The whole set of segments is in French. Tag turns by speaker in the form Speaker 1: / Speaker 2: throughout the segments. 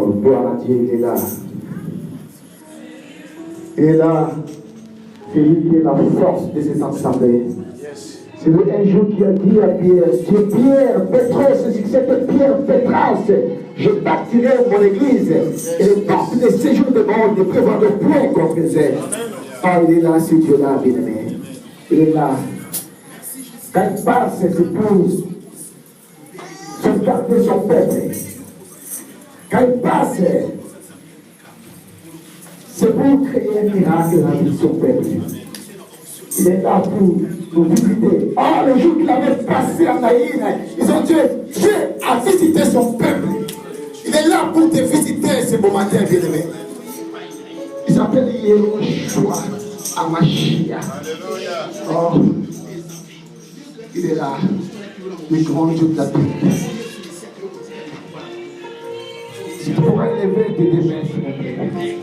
Speaker 1: Oh, gloire à Dieu, il est là. Il est là. C'est lui qui est la force de ces assemblées. C'est lui un jour qui a dit à Pierre, c'est Pierre, Pétros, cette Pierre, Pétros, je bâtirai mon église et les portes de séjour de monde ne prévoient de point contre elle. Ah, il est là, ce Dieu-là, bien-aimé. Il est là. Quand il passe, ses épouses sauvegarder son peuple. Quand il passe, c'est pour créer un miracle dans la vie de son peuple. Il est là pour nous visiter. Oh, le jour qu'il avait passé en Naïn, ils ont dit, Dieu a visité son peuple. Il est là pour te visiter ce beau matin, bien-aimé. Il s'appelle Yehoshua Amashia. Oh, il est là, le grand Dieu de la Bible. Si tu pourrais lever tes deux mains, s'il vous plaît.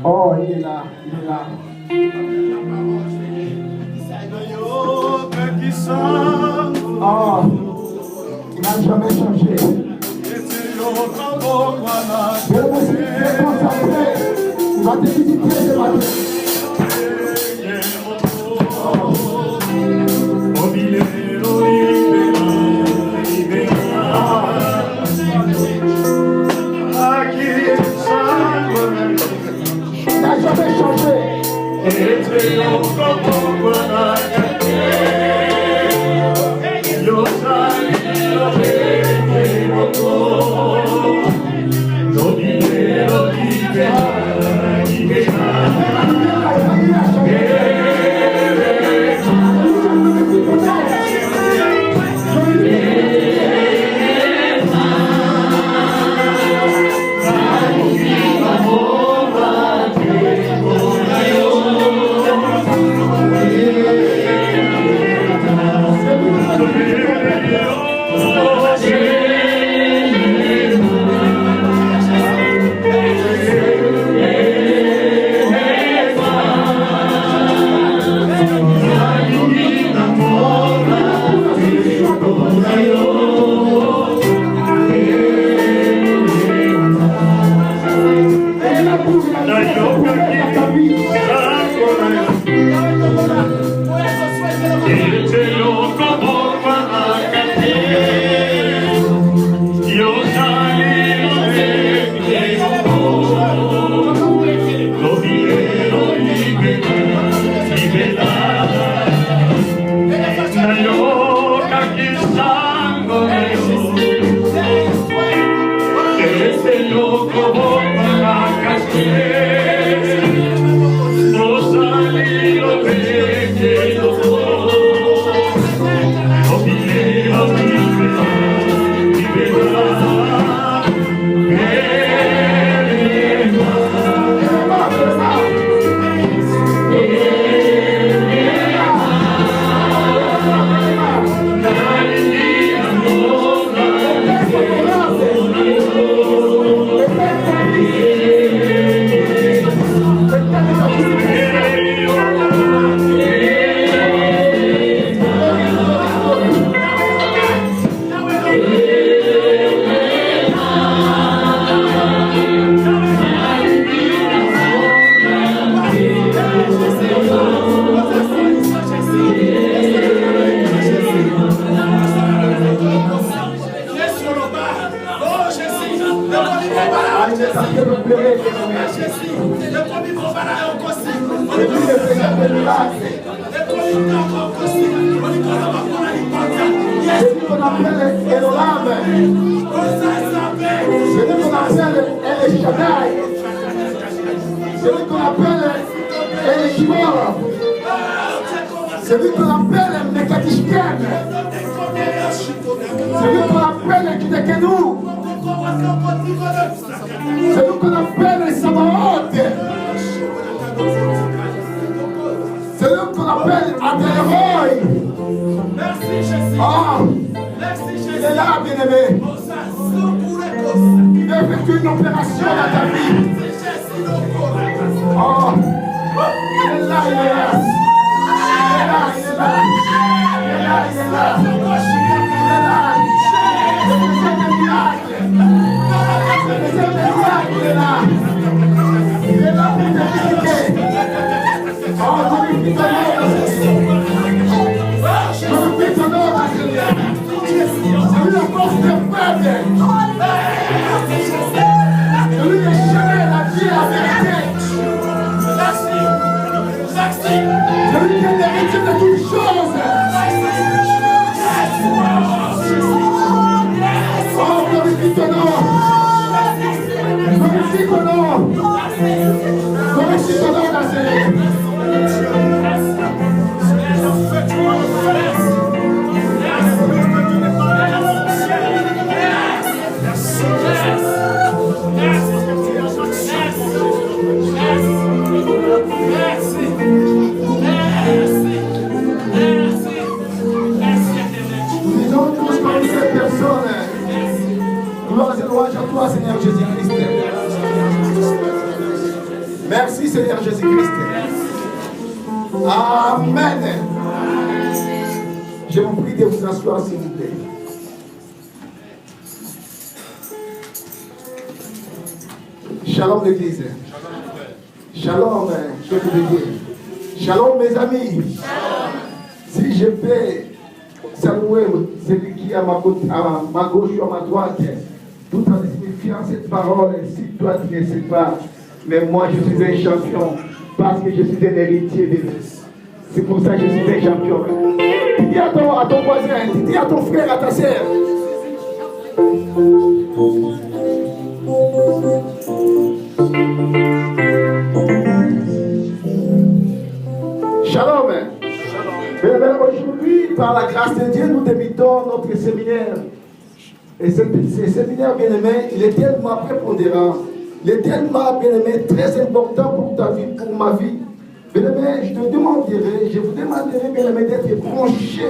Speaker 1: Oh, il est là, il est là. Oh, il n'a jamais changé. Je me suis concentré. Il va te visiter ce matin. Il n'a jamais changé. Celui qu'on appelle Mekadishken. Celui qu'on appelle Kidekenou. Celui qu'on appelle Sabaoth. Celui qu'on appelle Adéroï. Oh, il est là, bien-aimé. Il a effectué une opération dans ta vie. Oh, il est là, il est là. Je lui tiens l'héritier de toutes choses. Oh, glorifie ton nom. Glorifie ton nom. Glorifie ton nom, la Seigneur. Toi, Seigneur Jésus-Christ. Merci, Seigneur Jésus-Christ. Amen. Je vous prie de vous asseoir, s'il vous plaît. Shalom, l'Église. Shalom, je peux vous dire. Shalom, mes amis. Si je peux saluer celui qui est à ma gauche ou à ma droite, tout en signifiant cette parole, si toi tu ne sais pas, mais moi je suis un champion parce que je suis un héritier de Dieu. C'est pour ça que je suis un champion. Tu dis à ton voisin, tu dis à ton frère, à ta sœur. Shalom. Aujourd'hui, par la grâce de Dieu, nous débutons notre séminaire. Et ce séminaire, bien-aimé, il est tellement prépondérant, il est tellement, bien-aimé, très important pour ta vie, pour ma vie. Bien-aimé, je vous demanderai, bien-aimé, d'être branché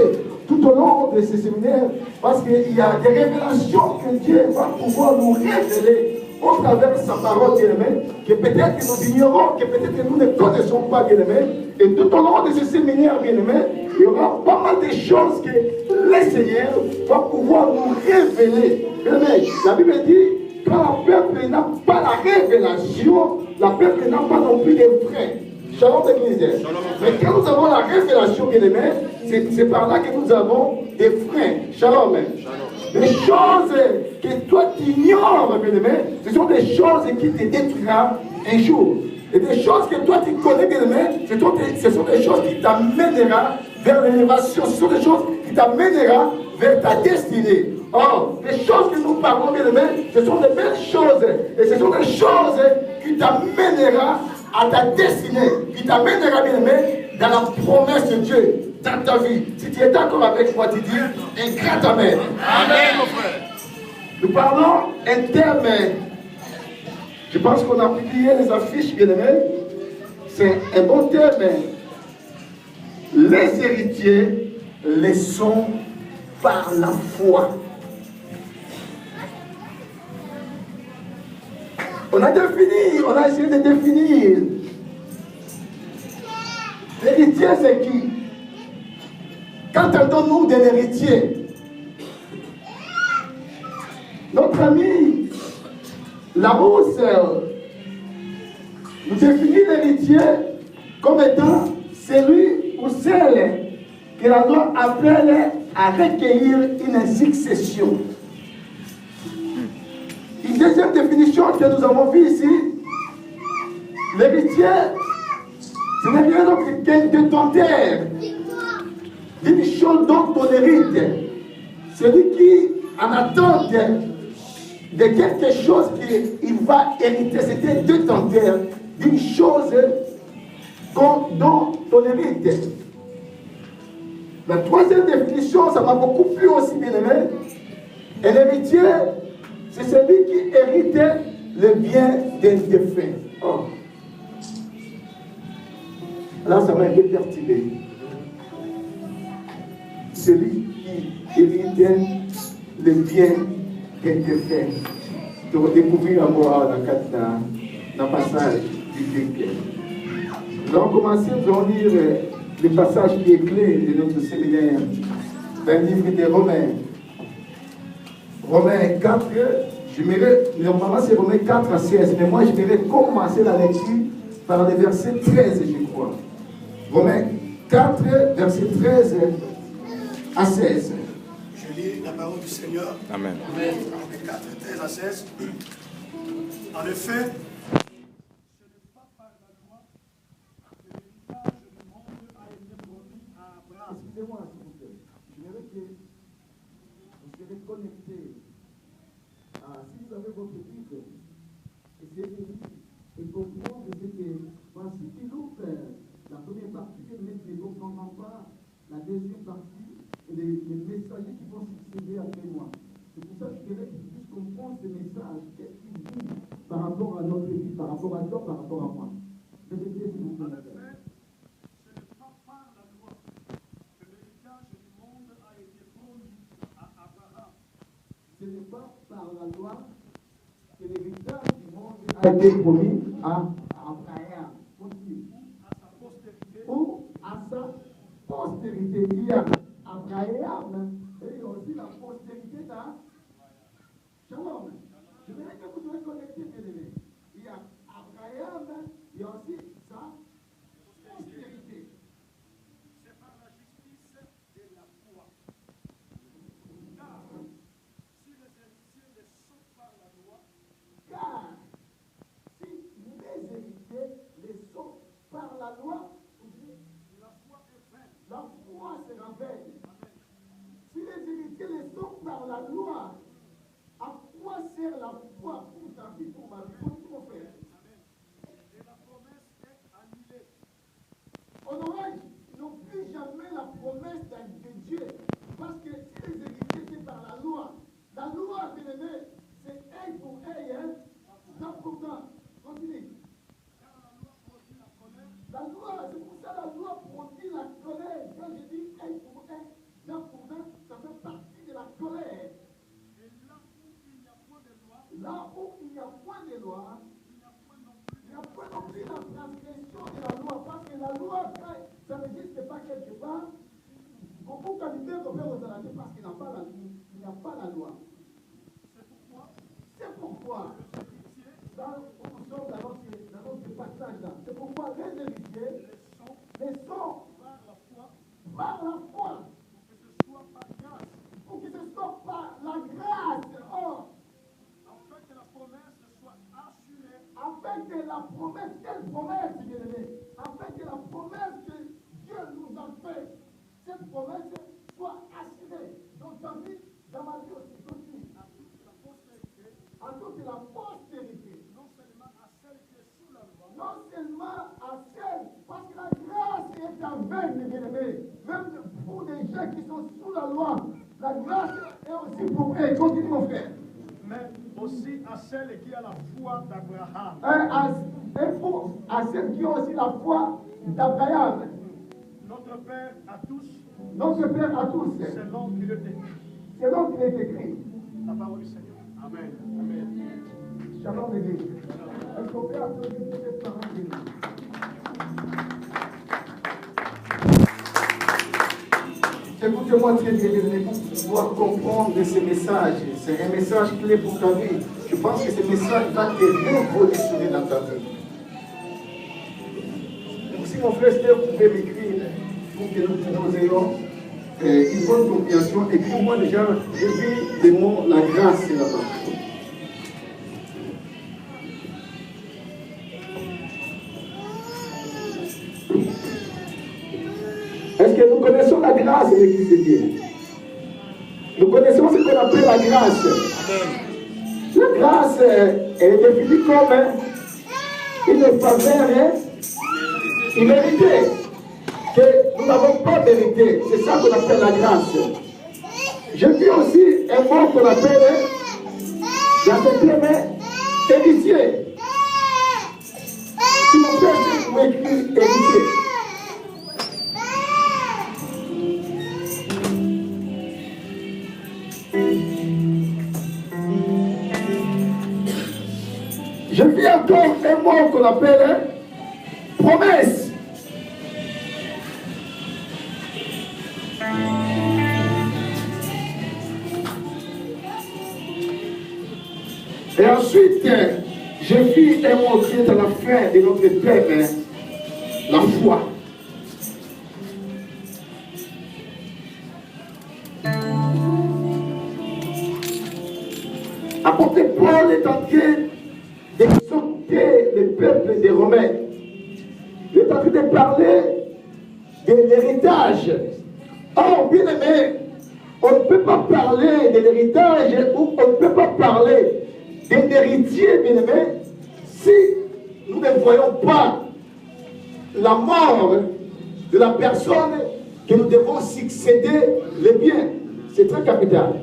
Speaker 1: tout au long de ce séminaire, parce qu'il y a des révélations que Dieu va pouvoir nous révéler au travers de sa parole, bien-aimé, que peut-être que nous ignorons, que peut-être que nous ne connaissons pas, bien-aimé. Et tout au long de ce séminaire, bien-aimé, il y aura pas mal de choses que le Seigneur va pouvoir nous révéler. Bien-aimé, la Bible dit, quand la peuple n'a pas la révélation, la peuple n'a pas non plus de freins. Shalom l'Église. Mais quand nous avons la révélation, bien-aimé, c'est par là que nous avons des freins. Shalom. Les choses que toi tu ignores, bien-aimé, ce sont des choses qui te détruiront un jour. Et des choses que toi tu connais, bien-aimé, ce sont des choses qui t'amèneront vers l'élévation. Ce sont des choses qui t'amèneront vers ta destinée. Or, les choses que nous parlons, bien-aimé, ce sont des belles choses. Et ce sont des choses qui t'amèneront à ta destinée, qui t'amènera, bien-aimé, dans la promesse de Dieu, dans ta vie. Si tu es d'accord avec moi, tu dis un grand amen. Amen, mon frère. Nous parlons un terme, je pense qu'on a publié les affiches, bien-aimé. C'est un bon terme. Les héritiers les sont par la foi. On a essayé de définir. L'héritier, c'est qui? Quand entendons-nous de l'héritier? Notre ami Larousse nous définit l'héritier comme étant celui ou celle que la loi appelle à recueillir une succession. Une deuxième définition que nous avons vue ici, l'héritier, ce n'est rien d'autre qu'un détenteur d'une chose dont on hérite. Celui qui en attente de quelque chose qu'il va hériter, c'était détenteur d'une chose dont on hérite. La troisième définition, ça m'a beaucoup plu aussi, bien aimé. Un héritier, c'est celui qui hérite le bien d'un défunt. Oh. Là, ça m'a un peu perturbé. Celui qui hérite le bien d'un défunt. Tu vas découvrir à moi dans le passage du Bible. Nous allons commencer, nous allons lire le passage qui est clé de notre séminaire dans le livre des Romains. Romains 4, normalement c'est Romains 4 à 16, mais moi je vais commencer la lecture par le verset 13, je crois. Romains 4, verset 13 à 16.
Speaker 2: Je lis la parole du Seigneur.
Speaker 3: Amen.
Speaker 2: Romains 4, 13 à 16. En effet, ce n'est pas par la loi que l'héritage
Speaker 1: voir la deuxième partie et les messagers qui vont succéder après moi. C'est pour ça que je dirais qu'ils puissent comprendre ces messages, qu'est-ce qu'ils disent par rapport à notre vie, par rapport à toi, par rapport à moi. Répétez s'il vous plaît. Ce n'est pas par la loi que l'héritage du monde a été promis à Abraham. Ou à sa postérité. Il y a Abraham et il y a aussi la postérité d'un Shalom. Je voudrais que vous soyez connectés, bien aimés. Il y a Abraham, il y a aussi sa postérité.
Speaker 2: C'est par la justice de la foi.
Speaker 1: Car si les héritiers les sont par la loi,
Speaker 2: La foi est vaine.
Speaker 1: la foi sera vaine. Si les héritiers les sont par la loi, à quoi sert la foi pour ta vie, pour ma vie, pour tout mon frère?
Speaker 2: Et la promesse est annulée.
Speaker 1: On n'ont plus jamais la promesse de Dieu. Parce que si les héritiers étaient par la loi, bien aimé, c'est œil pour œil, hein? Non, pourtant, continue. La loi, c'est pour ça la loi produit la colère. Quand je dis œil pour œil, non, pourtant, ça fait partie de la colère.
Speaker 2: Et là où il n'y a point de loi,
Speaker 1: Là où il n'y a point de loi,
Speaker 2: il n'y a point non
Speaker 1: il n'y a point non plus la transgression de la loi. Parce que la loi, ça n'existe pas quelque part. Beaucoup qualité qu'on fait aux Arabes parce qu'il n'y a pas la loi. C'est pourquoi, dans où nous sommes dans notre passage là, c'est pourquoi les héritiers les sont par la foi, pour que ce soit par la grâce. Or,
Speaker 2: afin que la promesse soit assurée.
Speaker 1: afin que la promesse, quelle promesse, bien-aimé, afin que la promesse que Dieu nous a faite, cette promesse soit assurée dans ta vie, dans ma vie aussi. Continue. À toute la postérité.
Speaker 2: Non seulement à celle qui est sous la loi,
Speaker 1: Non seulement à celle, parce que la grâce est en vain, mes bien-aimés. Même pour les gens qui sont sous la loi, la grâce est aussi pour eux. Continue, mon frère.
Speaker 2: mais aussi à celle qui a la foi d'Abraham.
Speaker 1: À celles qui ont aussi la foi d'Abraham.
Speaker 2: Notre Père à tous,
Speaker 1: Notre Père à tous.
Speaker 2: selon qu'il est écrit.
Speaker 1: C'est donc qu'il est écrit.
Speaker 2: La parole du Seigneur. Amen. Amen.
Speaker 1: Shalom, l'église. Est-ce qu'on peut applaudir cette parole de Dieu? Écoutez-moi très bien, pour pouvoir comprendre ce message. C'est un message clé pour ta vie. Je pense que ce message va te révolutionner dans ta vie. Donc, si mon frère Steph pouvait m'écrire pour que nous ayons une bonne compréhension, écris-moi déjà, je vis le mot la grâce là-bas. Est-ce que nous connaissons la grâce de l'Église de Dieu? Nous connaissons ce qu'on appelle la grâce. La grâce est définie comme une faveur imméritée, que nous n'avons pas mérité. C'est ça qu'on appelle la grâce. Je dis aussi un mot qu'on appelle la septième héritier. Si mon frère m'écrit héritier. Je vis encore un mot qu'on appelle promesse. Et ensuite, je vis un mot qui est à la fin de notre thème, la foi. Apôtre Paul est en train d'exhorter le peuple des Romains. Il est en train de parler de l'héritage. Or, bien aimé, on ne peut pas parler de l'héritage ou on ne peut pas parler d'un héritier, bien aimé, si nous ne voyons pas la mort de la personne que nous devons succéder les biens. C'est très capital.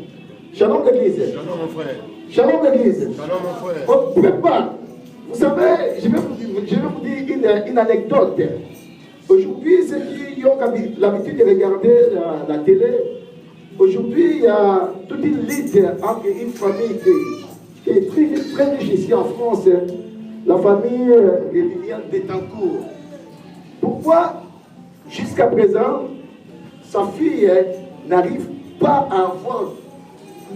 Speaker 1: Shalom l'église.
Speaker 3: Shalom mon frère.
Speaker 1: Shalom l'église.
Speaker 3: Shalom mon frère.
Speaker 1: On prépare. Vous savez, je vais vous dire une anecdote. Aujourd'hui, ceux qui ont l'habitude de regarder la télé, aujourd'hui, il y a toute une lutte entre une famille qui est très riche ici en France, la famille de Liliane Bettencourt. Pourquoi, jusqu'à présent, sa fille n'arrive pas à avoir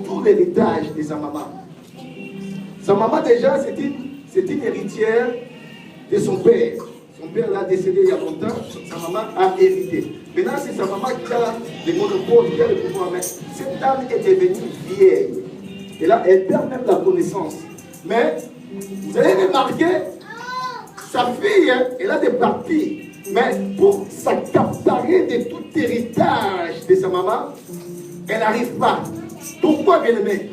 Speaker 1: tout l'héritage de sa maman? Sa maman, déjà, c'est une héritière de son père. Son père l'a décédé il y a longtemps, sa maman a hérité. Maintenant, c'est sa maman qui a les monopoles, qui a le pouvoir. Mais cette dame est devenue vieille. Et là, elle perd même la connaissance. Mais, vous avez remarqué, sa fille, elle a des parties. Mais pour s'accaparer de tout héritage de sa maman, elle n'arrive pas. Pourquoi, bien aimé?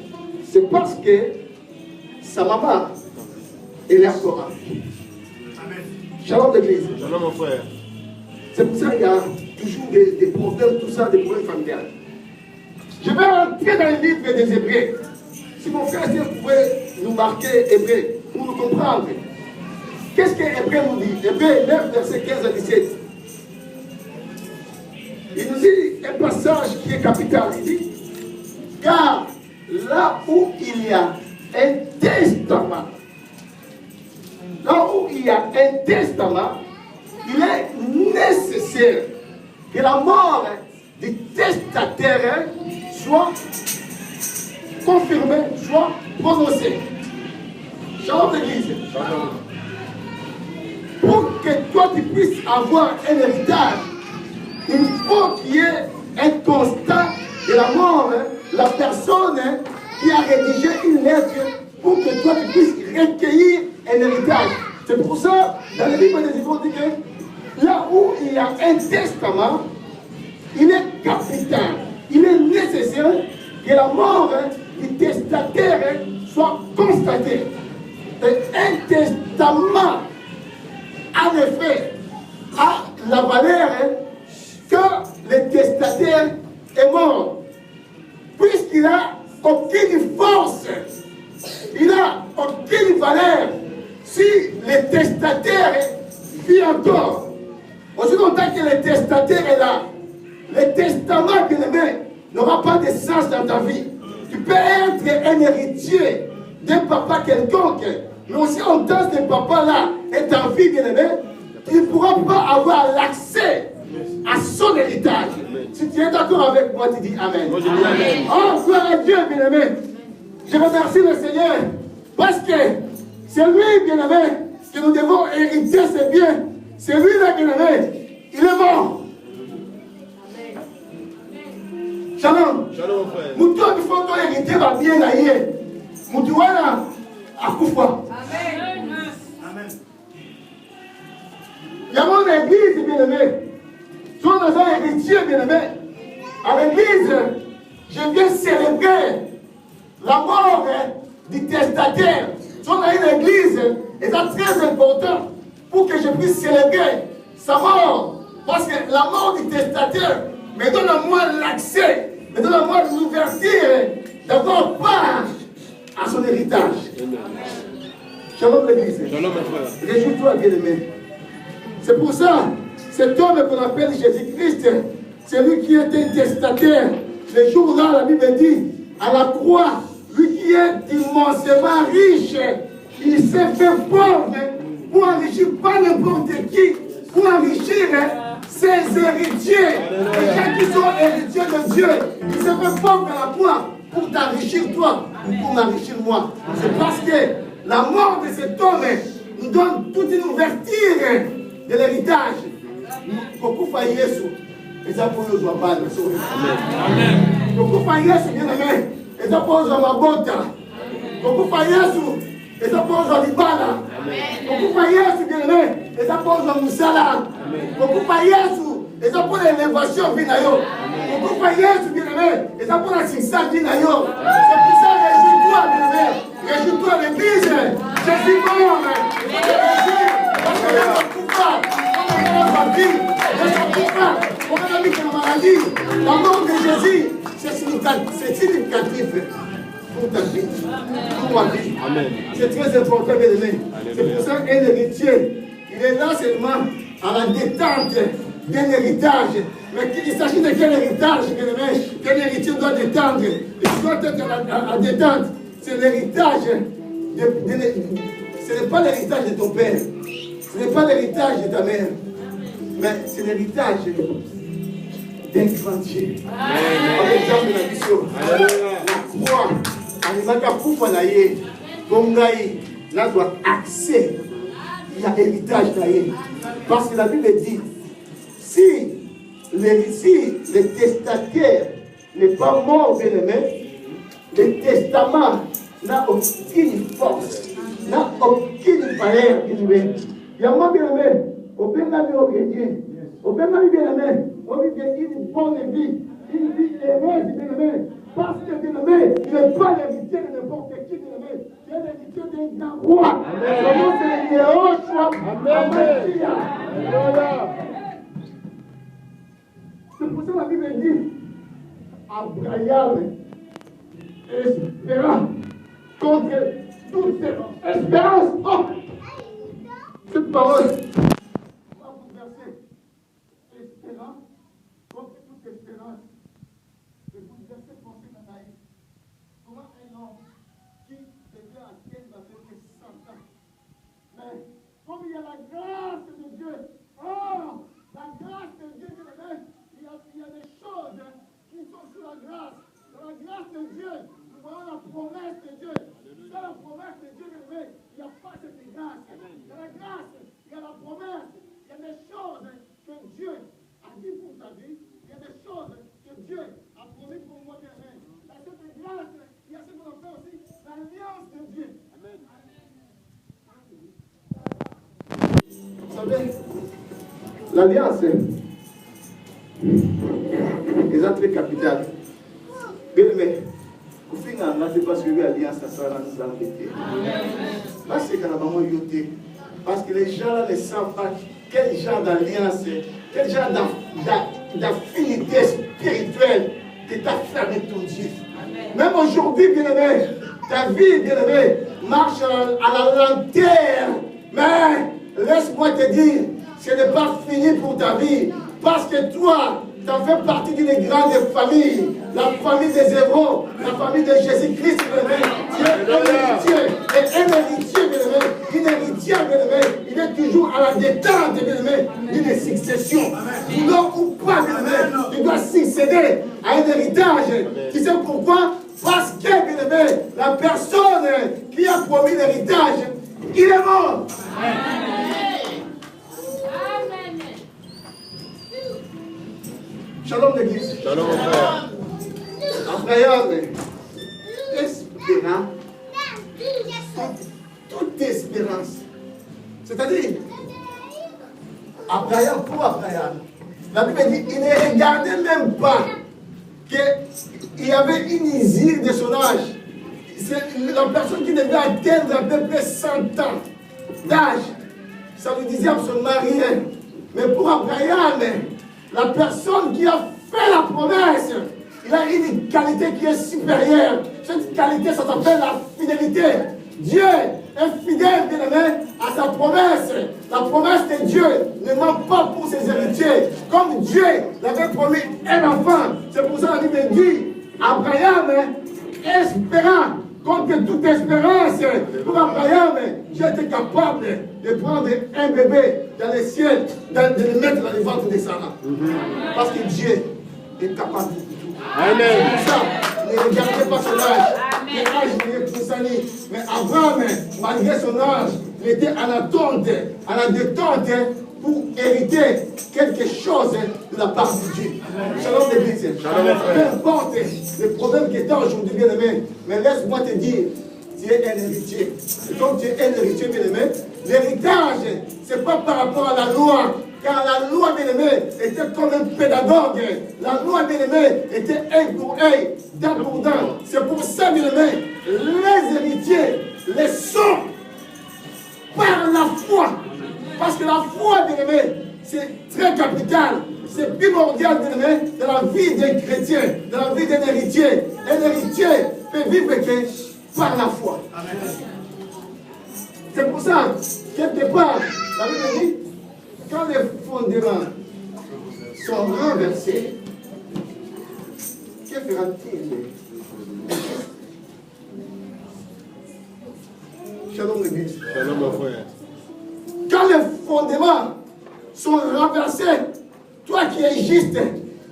Speaker 1: C'est parce que sa maman, elle est encore en vie. Shalom l'église.
Speaker 3: Shalom mon frère.
Speaker 1: C'est pour ça qu'il y a toujours des problèmes, tout ça, des problèmes familiales. Je vais entrer dans le livre des Hébreux. Si mon frère, si vous pouvez nous marquer Hébreux, pour nous comprendre. Qu'est-ce que Hébreux nous dit? Hébreux 9, verset 15 à 17. Il nous dit un passage qui est capital. Il dit, car là où il y a un testament, là où il y a un testament, il est nécessaire que la mort du testataire soit confirmée, soit prononcée. Shalom l'église. Pour que toi tu puisses avoir un héritage, il faut qu'il y ait un constat de la mort, la personne qui a rédigé une lettre pour que toi tu puisses recueillir un héritage. C'est pour ça, dans le livre des Hébreux, on dit que là où il y a un testament, il est capital, il est nécessaire que la mort du testataire soit constatée. Et un testament, en effet, a la valeur que le testataire est mort, puisqu'il n'a aucune force, il n'a aucune valeur si le testataire vit encore. Aussi longtemps que le testataire est là, le testament que le met n'aura pas de sens dans ta vie. Tu peux être un héritier d'un papa quelconque, mais aussi longtemps que ce papa-là est en vie, bien aimé, tu ne pourras pas avoir l'accès à son héritage. Si tu es d'accord avec moi, tu dis Amen.
Speaker 3: Moi, je dis Amen.
Speaker 1: Oh, gloire à Dieu, bien aimé. Je remercie le Seigneur parce que c'est lui, bien aimé, que nous devons hériter ses biens. C'est lui, là, bien aimé. Il est mort. Shalom.
Speaker 3: Shalom frère.
Speaker 1: Moutou, il faut que hériter va bien là. Moutou, voilà, à Koufa.
Speaker 2: Amen.
Speaker 1: Il y a mon église, bien aimé. Si on a un héritier, bien aimé, à l'église, je viens célébrer la mort du testataire. Si on a une église, c'est très important pour que je puisse célébrer sa mort. Parce que la mort du testataire me donne à moi l'accès, me donne à moi l'ouverture d'avoir part à son héritage. Shalom l'église.
Speaker 3: Shalom mon frère.
Speaker 1: Réjouis-toi, bien-aimé. C'est pour ça, cet homme qu'on appelle Jésus-Christ, c'est lui qui est un testataire. Le jour-là, la Bible dit, à la croix, lui qui est immensément riche, il s'est fait pauvre pour enrichir pas n'importe qui, pour enrichir ses héritiers. Les gens qui sont héritiers de Dieu, il s'est fait pauvre à la croix pour t'enrichir toi, ou pour m'enrichir moi. C'est parce que la mort de cet homme nous donne toute une ouverture de l'héritage. Beaucoup fa Yesu, et ça pour nous pas Amen. Beaucoup fa Yesu, bien aimé, et ça pour nous mabota. Beaucoup fa Yesu, et ça pour nous libala. Beaucoup fa Yesu, bien aimé, et ça pour nous musala. Beaucoup fa Yesu, et ça pour l'élévation vinayo. Beaucoup fa Yesu, bien aimé, et ça pour la succès vinayo. C'est pour ça réjouis-toi, bien aimé, réjouis-toi l'église. Je suis mort, parce que je ne peux pas. Je ne peux pas. On a mis la maladie. La mort de Jésus, c'est significatif pour ta vie, pour ma vie. C'est très important, bien aimé. C'est pour ça qu'un héritier, il est là seulement à la détente d'un héritage. Mais il s'agit de quel héritage, bien aimé? Quel héritier doit détendre? Il doit être à détente. C'est l'héritage. Ce n'est pas l'héritage de ton père. Ce n'est pas l'héritage de ta mère. Mais c'est l'héritage d'un grand Dieu. Par exemple, la mission. La croix. Alimaka kufa na ye. Bongaï. Là doit accès. Il y a héritage na ye. Parce que la Bible dit, si le testataire n'est pas mort, bien aimé, le testament n'a aucune force, n'a aucune valeur, bien aimé. Il y a moi, bien aimé, au bien aimé, au bien aimé, on vit une bonne vie, une vie heureuse, bien aimé. Parce que, bien aimé, il n'est pas l'héritier de n'importe qui, bien aimé. Il est l'héritier d'un grand roi. Son nom, c'est Yehoshua. Amen. C'est pour ça que la Bible dit, Abraham espérant contre toute espérance. Oh! Cette parole va vous verser. Espérant contre toute espérance. Et vous versez penser dans la vie. Comment un homme qui devait atteindre avec 100 ans. Mais comme il y a la grâce de Dieu, oh! La grâce de Dieu, il y a des choses qui sont sous la grâce. Dans la grâce de Dieu, nous voyons la promesse de Dieu. Dans la promesse de Dieu, il n'y a pas cette grâce. Dans la grâce, il y a la promesse. Il y a des choses que Dieu a dit pour ta vie. Il y a des choses que Dieu a promis pour moi. Dans cette grâce, il y a ce qu'on appelle aussi l'alliance de Dieu. Amen. Vous savez, l'alliance est très capitale. Bien aimé, au final, on n'a pas suivi l'alliance à ça dans l'embêté. Là, c'est quand on a yoté. Parce que les gens là ne savent pas quel genre d'alliance, quel genre d'affinité spirituelle que tu as fait avec ton Dieu. Même aujourd'hui, bien aimé, ta vie, bien aimé, marche à la lanterne. Mais laisse-moi te dire, ce n'est pas fini pour ta vie. Parce que toi, tu as fait partie d'une grande famille. La famille des héros, la famille de Jésus-Christ, tu es un héritier. Et un héritier, bien-aimé, une héritière, bien-aimé, il est toujours à la détente, bien-aimé, d'une succession. Voulant ou pas, bien-aimé, tu dois succéder à un héritage. Tu sais pourquoi? Parce que, bien-aimé, la personne qui a promis l'héritage, il est mort. Shalom l'église.
Speaker 3: Shalom frère.
Speaker 1: Abraham, espérant toute espérance. C'est-à-dire, Abraham, pour Abraham, la Bible dit qu'il ne regardait même pas qu'il y avait une usine de son âge. C'est la personne qui devait atteindre à peu près 100 ans d'âge. Ça ne disait absolument rien. Mais pour Abraham, la personne qui a fait la promesse, il a une qualité qui est supérieure. Cette qualité, ça s'appelle la fidélité. Dieu est fidèle, bien-aimé, à sa promesse. La promesse de Dieu ne ment pas pour ses héritiers. Comme Dieu l'avait promis un enfant. C'est pour ça que la Bible dit, Abraham, espérant, contre toute espérance, pour Abraham, Dieu était capable de prendre un bébé dans le ciel, de le mettre dans le ventre de Sarah. Parce que Dieu est capable de tout. Amen. Pour ça, ne regardez pas son âge. L'âge n'est plus sali. Mais Abraham, malgré son âge, il était à la détente pour hériter quelque chose de la part de Dieu. Shalom l'église. Peu importe les problèmes qui étant aujourd'hui, bien aimé, mais laisse-moi te dire, tu es un héritier. Et comme tu es un héritier, bien aimé, l'héritage, ce n'est pas par rapport à la loi. Car la loi, bien aimé, était comme un pédagogue. La loi, bien aimé, était un pour un, dent pour dent. C'est pour ça, bien aimé, les héritiers, les sont par la foi. Parce que la foi, bien aimé, c'est très capital, c'est primordial dans la vie d'un chrétien, dans la vie d'un héritier. Un héritier peut vivre que par la foi. C'est pour ça, quelque part, la Bible dit, quand les fondements sont renversés, que fera-t-il? Shalom l'église.
Speaker 3: Shalom mon frère.
Speaker 1: Quand les fondements sont renversés, toi qui es juste,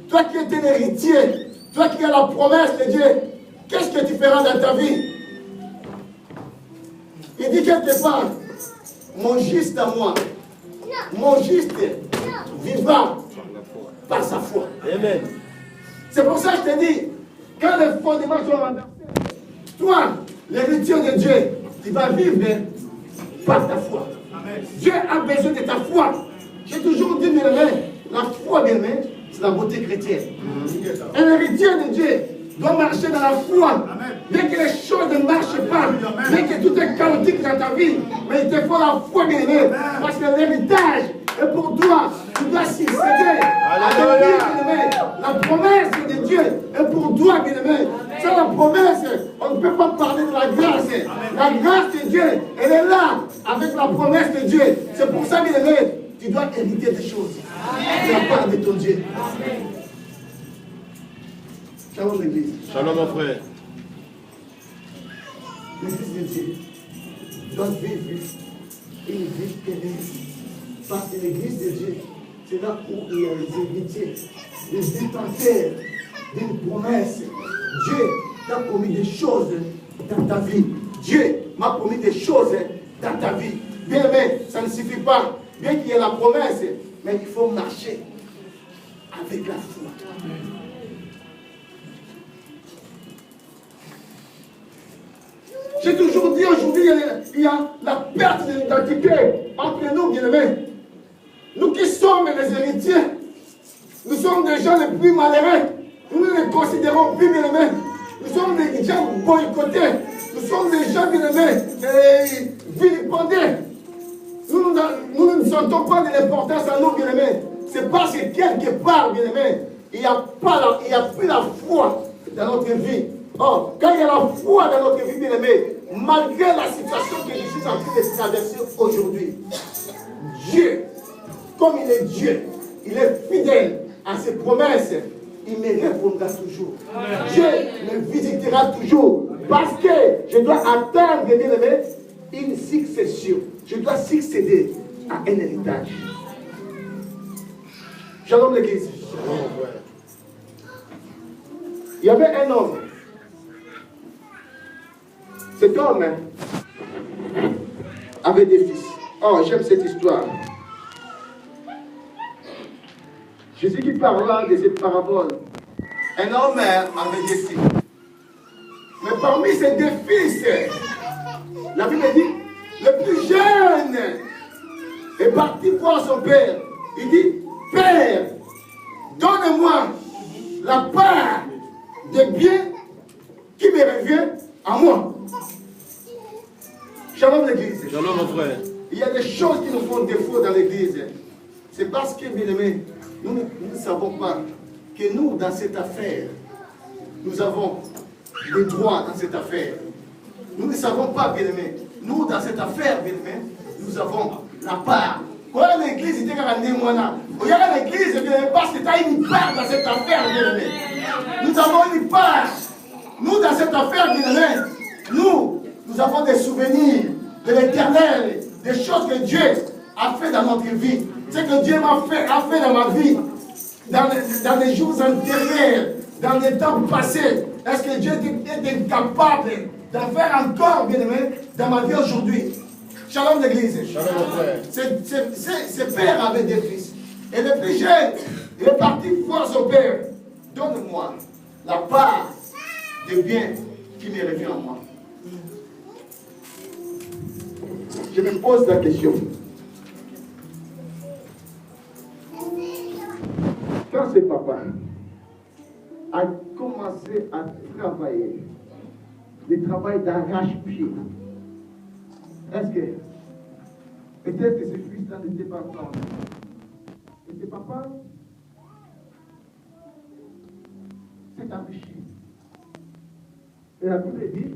Speaker 1: toi qui es un héritier, toi qui as la promesse de Dieu, qu'est-ce que tu feras dans ta vie? Il dit quelque part, mon juste à moi, mon juste vivra par sa foi.
Speaker 3: Amen.
Speaker 1: C'est pour ça que je te dis, quand les fondements sont renversés, toi, l'héritier de Dieu, tu vas vivre par ta foi. Amen. Dieu a besoin de ta foi. J'ai toujours dit, bien aimé, la foi, bien aimé, c'est la beauté chrétienne. Un héritier de Dieu doit marcher dans la foi. Bien que les choses ne marchent pas, bien que tout est chaotique dans ta vie, mais il te faut la foi, bien aimé, parce que l'héritage est pour toi. Tu dois s'y céder à Dieu, bien aimé. La promesse de Dieu est pour toi, bien aimé. Sans la promesse, on ne peut pas parler de la grâce. La grâce de Dieu, elle est là avec la promesse de Dieu. C'est pour ça, bien aimé, tu dois hériter des choses de la part de ton Dieu. Shalom l'église.
Speaker 3: Shalom mon frère.
Speaker 1: Les fils de Dieu doivent vivre une vie terrestre. Parce que l'église de Dieu, c'est là où il y a les héritiers, les détenteurs d'une promesse. Dieu t'a promis des choses dans ta vie. Dieu m'a promis des choses dans ta vie. Bien aimé, ça ne suffit pas. Bien qu'il y ait la promesse, mais il faut marcher avec la foi. J'ai toujours dit aujourd'hui, il y a la perte de l'identité entre nous, bien-aimés. Nous qui sommes les héritiers, nous sommes des gens les plus malheureux. Nous ne les considérons plus, bien-aimés. Nous sommes des gens boycottés. Nous sommes des gens, bien-aimés, vilipendés. Nous ne sentons pas de l'importance à nous, bien-aimés. C'est parce que quelque part, bien-aimés, il n'y a plus la foi dans notre vie. Oh, quand il y a la foi dans notre vie, bien-aimés, malgré la situation que je suis en train de traverser aujourd'hui, Dieu, comme il est Dieu, il est fidèle à ses promesses, il me répondra toujours. Dieu me visitera toujours. Parce que je dois atteindre, bien-aimés, une succession. Je dois succéder à un héritage. Shalom l'église. Il y avait un homme. Cet homme avait des fils. Oh, j'aime cette histoire. Jésus qui parla de cette parabole. Un homme avait des fils. Mais parmi ces deux fils, la Bible dit, le plus jeune est parti voir son père. Il dit, Père, donne-moi la part des biens qui me revient à moi. Shalom l'église.
Speaker 3: Shalom mon frère.
Speaker 1: Il y a des choses qui nous font défaut dans l'église. C'est parce que, bien aimés, nous ne savons pas que nous, dans cette affaire, nous avons des droits dans cette affaire. Nous ne savons pas, bien aimés, nous, dans cette affaire, bien aimés, nous avons la part. Quand l'église était rendue, moi là, il y a l'église, bien aimé, parce que tu as une part dans cette affaire, bien aimé. Nous avons une part. Nous, dans cette affaire, bien aimé, nous avons des souvenirs de l'éternel, des choses que Dieu a fait dans notre vie. Ce que Dieu a fait dans ma vie, dans les jours antérieurs, dans les temps passés. Est-ce que Dieu est incapable d'en faire encore, bien aimé, dans ma vie aujourd'hui? Shalom l'église.
Speaker 3: Shalom mon frère.
Speaker 1: Ses pères avaient des fils. Et le plus jeune, il est parti voir son père. Donne-moi la part des biens qui me revient à moi. Je me pose la question. Quand ce papa a commencé à travailler, le travail d'arrache-pied, est-ce que peut-être que ce fils-là n'était pas prêt? Et tes papas s'est enrichi. Et la Bible dit,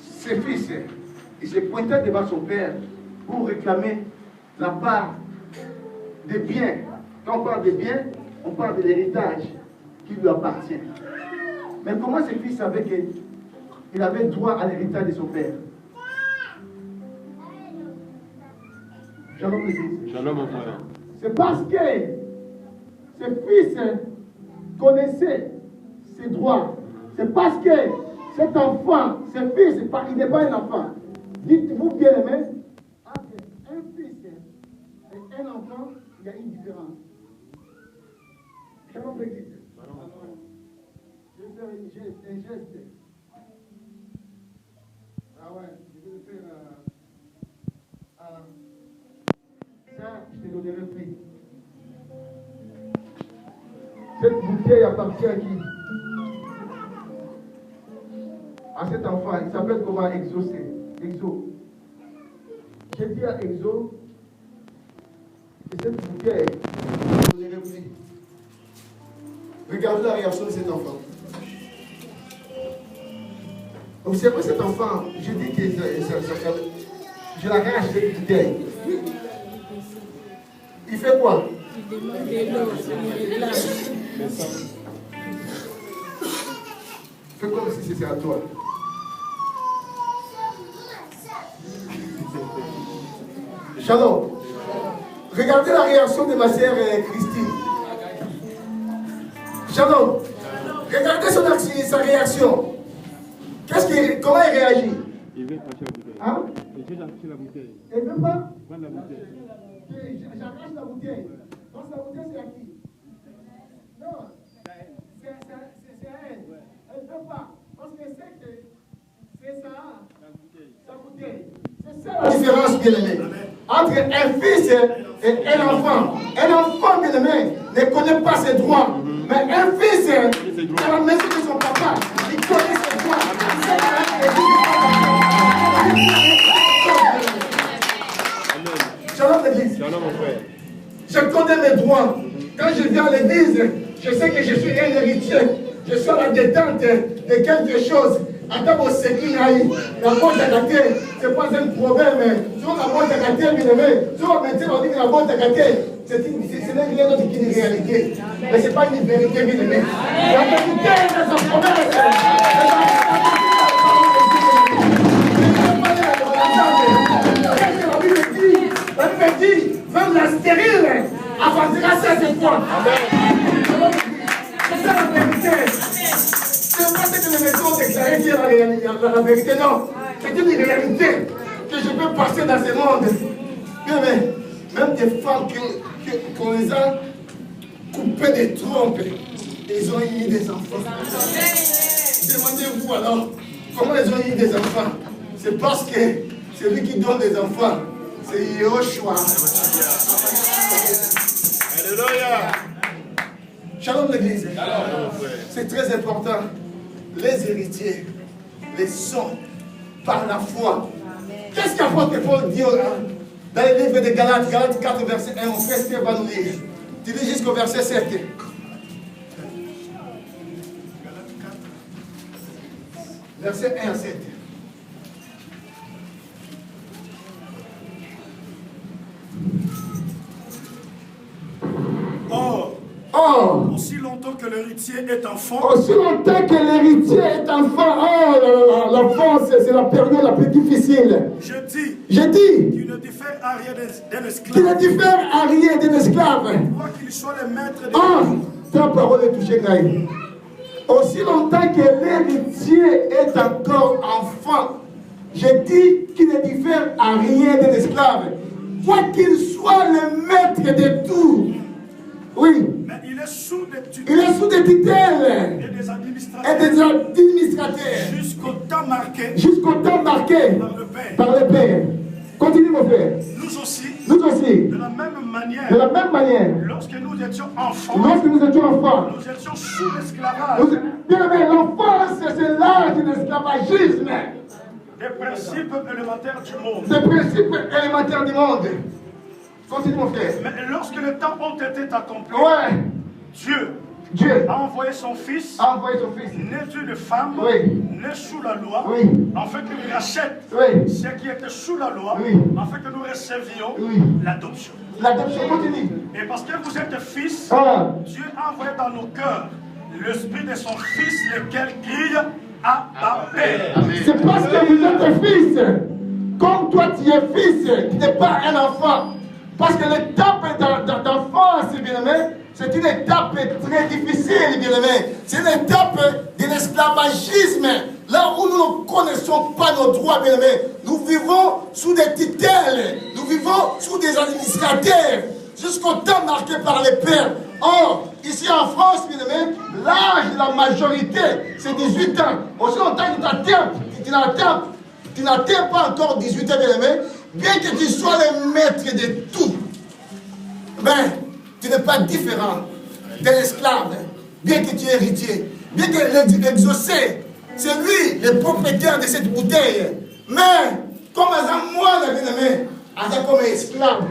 Speaker 1: ses fils, il se pointait devant son père pour réclamer la part des biens. Quand on parle des biens, on parle de l'héritage qui lui appartient. Mais comment ses fils savaient qu'il avait droit à l'héritage de son père? Shalom l'église.
Speaker 3: Shalom mon frère.
Speaker 1: C'est parce que ses fils connaissaient ses droits. C'est parce que cet enfant, ses fils, il n'est pas un enfant. Dites-vous bien aimé, entre un fils et un enfant, il y a une différence. Shalom l'église. Je vais faire un geste. Ah ouais, je vais le faire. Ça, je te donnerai plus. Cette bouteille appartient à qui? À cet enfant. Il s'appelle comment? Exo. J'ai dit à Exo que cette bouteille, je ne donnerai plus. Regardez la réaction de cet enfant. Observez cet enfant. Je dis que je l'arrache cette bouteille. Il fait quoi?
Speaker 4: Il demande de l'eau, il réclame.
Speaker 1: Fais comme si c'était à toi. Shalom. Regardez la réaction de ma sœur Christine. Shalom. Regardez sa réaction. Comment elle réagit?
Speaker 5: Il veut acheter la bouteille.
Speaker 1: Hein?
Speaker 5: Il veut acheter la bouteille.
Speaker 1: Elle ne veut pas?
Speaker 5: Prends la bouteille.
Speaker 1: J'arrache la bouteille. Donc la bouteille c'est à qui? Non. C'est à elle. Elle ne veut pas. Parce qu'elle sait que c'est sa bouteille. C'est ça la différence, bien-aimé. Entre un fils et un enfant. Un enfant, bien-aimé, ne connaît pas ses droits. Mais un fils, à la maison de son papa, il connaît ses droits. Shalom l'église.
Speaker 3: Shalom mon frère.
Speaker 1: Je connais mes droits. Quand je viens à l'église, je sais que je suis un héritier. Je suis à la détente de quelque chose. Attends, mon séquinaï, la boîte à gâter, c'est pas un problème. Sur la boîte à gâter, bien aimé, sur la métier, on dit que la boîte à gâter, ce n'est rien d'autre qu'une réalité. Mais ce n'est pas une vérité, bien aimé. La vérité, c'est sa promesse. La Bible dit, même la stérile avancera 16 fois. C'est ça la vérité. Ce n'est pas ce que les maisons déclarent qui est la vérité, non. C'est une réalité que je peux passer dans ce monde. Mais même des femmes qu'on les a coupées des trompes, ils ont eu des enfants. Demandez-vous alors, comment ils ont eu des enfants? C'est parce que celui qui donne des enfants, c'est Yoshua.
Speaker 3: Alléluia.
Speaker 1: Shalom l'église. C'est très important. Les héritiers, les sont par la foi. Qu'est-ce qu'apôtre Paul dit dans le livre de Galates, Galates 4, verset 1, on fait ce qu'il va nous lire. Tu lis jusqu'au verset 7. Verset 1 à 7.
Speaker 2: Or, aussi longtemps que l'héritier est enfant,
Speaker 1: Aussi longtemps que l'héritier est enfant, l'enfance, c'est la période la plus difficile.
Speaker 2: je dis
Speaker 1: Je dis
Speaker 2: qu'il ne diffère à rien d'un
Speaker 1: qu'il ne
Speaker 2: esclave,
Speaker 1: diffère à rien d'un esclave.
Speaker 2: quoi qu'il soit le maître de
Speaker 1: Ta parole est touchée, Graï. Aussi longtemps que l'héritier est encore enfant, je dis qu'il ne diffère à rien d'un esclave. Quoi qu'il soit le maître de tout. Oui.
Speaker 2: mais il est sous des
Speaker 1: Il
Speaker 2: tutelles
Speaker 1: est sous des tutelles
Speaker 2: et des
Speaker 1: et
Speaker 2: administrateurs
Speaker 1: des administrateurs
Speaker 2: jusqu'au temps marqué
Speaker 1: jusqu'au temps marqué
Speaker 2: par le Père.
Speaker 1: par le Père. Continue, mon frère.
Speaker 2: Nous aussi,
Speaker 1: Nous aussi,
Speaker 2: de la même
Speaker 1: de
Speaker 2: manière,
Speaker 1: la même manière,
Speaker 2: lorsque nous étions enfants,
Speaker 1: lorsque nous étions enfants,
Speaker 2: nous étions sous l'esclavage
Speaker 1: bien aimé, l'enfance, c'est l'âge de l'esclavagisme,
Speaker 2: des principes élémentaires du monde.
Speaker 1: des principes élémentaires du monde. Continue, mon frère.
Speaker 2: Mais lorsque les temps ont été accomplis,
Speaker 1: Ouais.
Speaker 2: Dieu a envoyé son fils, né d'une femme,
Speaker 1: Oui.
Speaker 2: né sous la loi,
Speaker 1: Oui.
Speaker 2: afin qu'il rachète
Speaker 1: Oui.
Speaker 2: ceux qui étaient sous la loi,
Speaker 1: Oui.
Speaker 2: afin que nous recevions
Speaker 1: Oui.
Speaker 2: l'adoption.
Speaker 1: L'adoption continue.
Speaker 2: Et parce que vous êtes fils,
Speaker 1: Ah.
Speaker 2: Dieu a envoyé dans nos cœurs l'esprit de son fils, lequel crie à Père.
Speaker 1: C'est parce que vous êtes fils. Comme toi tu es fils, tu n'es pas un enfant. Parce que l'étape d'enfance, bien-aimé, c'est une étape très difficile, bien-aimé. C'est une étape de l'esclavagisme. Là où nous ne connaissons pas nos droits, bien-aimé. Nous vivons sous des tutelles. Nous vivons sous des administrateurs. Jusqu'au temps marqué par les pères. Or, ici en France, bien-aimé, l'âge de la majorité, c'est 18 ans. Aussi longtemps que tu n'atteins pas encore 18 ans, bien-aimé, bien que tu sois le maître de tout, ben, tu n'es pas différent de l'esclave, bien que tu es héritier, bien que l'exaucé, c'est lui le propriétaire de cette bouteille. Mais, comme un moine, bien-aimé, comme esclave,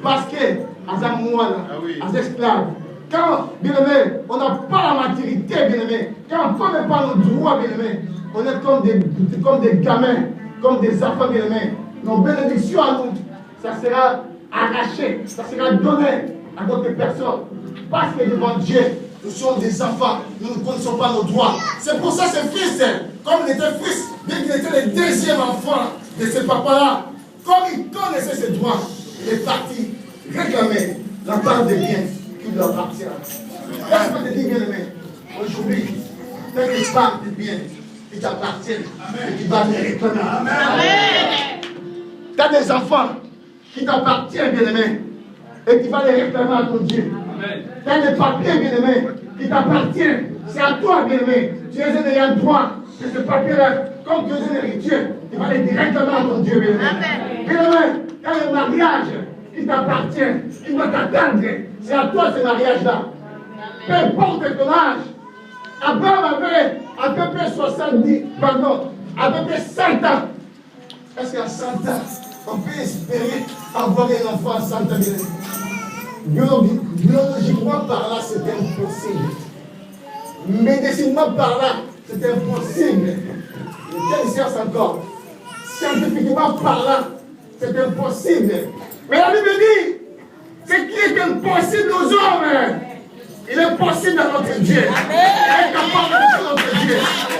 Speaker 1: parce que, un moine, un esclave, quand, bien-aimé, on n'a pas la maturité, bien-aimé, quand on ne connaît pas nos droits, bien-aimé, on est comme des gamins, comme des enfants, bien-aimés. Nos bénédictions à nous, ça sera arraché, ça sera donné à d'autres personnes. Parce que devant Dieu, nous sommes des enfants, nous ne connaissons pas nos droits. C'est pour ça que ce fils, comme il était fils, bien qu'il était le deuxième enfant de ce papa-là, comme il connaissait ses droits, il est parti réclamer la part des biens qui lui appartient. Laisse-moi te dire, bien-aimé, aujourd'hui, fais une part des biens qui t'appartiennent et qui va les réclamer. Tu as des enfants qui t'appartiennent, bien-aimé, et qui va les réclamer à ton Dieu. Tu as des papiers, bien-aimé, qui t'appartiennent. C'est à toi, bien-aimé. Tu es un ayant droit de ce papier-là. Comme tu es un héritier, tu vas les réclamer à ton Dieu, bien-aimé. Bien-aimé, tu as un mariage qui t'appartient, qui doit t'attendre. C'est à toi ce mariage-là. Peu importe ton âge. Abraham avait à peu près à peu près 100 ans. Est-ce qu'à 100 ans, on peut espérer avoir un enfant à 100 ans? Biologiquement parlant, c'est impossible. Médicinement parlant, c'est impossible. Quelle science encore? Scientifiquement parlant, c'est impossible. Mais la Bible dit, ce qui est impossible aux hommes, il est possible à notre Dieu. Il est capable de tout notre Dieu.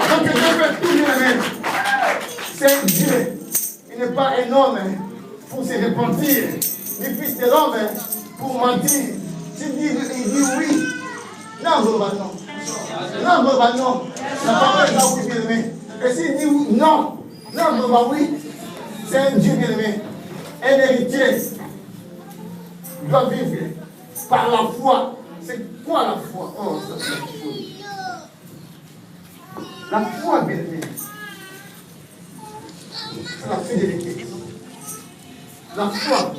Speaker 1: Notre Dieu fait tout lui-même. C'est un Dieu. Il n'est pas un homme pour se repentir, ni fils de l'homme pour mentir. S'il dit oui, non, non. Non. La parole est là où bien aimé. Et s'il dit oui, non, oui, c'est un Dieu bien aimé. Un héritier doit vivre par la foi. C'est quoi la foi? Oh, ça c'est la chose. La foi, bien aimé, c'est la fidélité. La foi,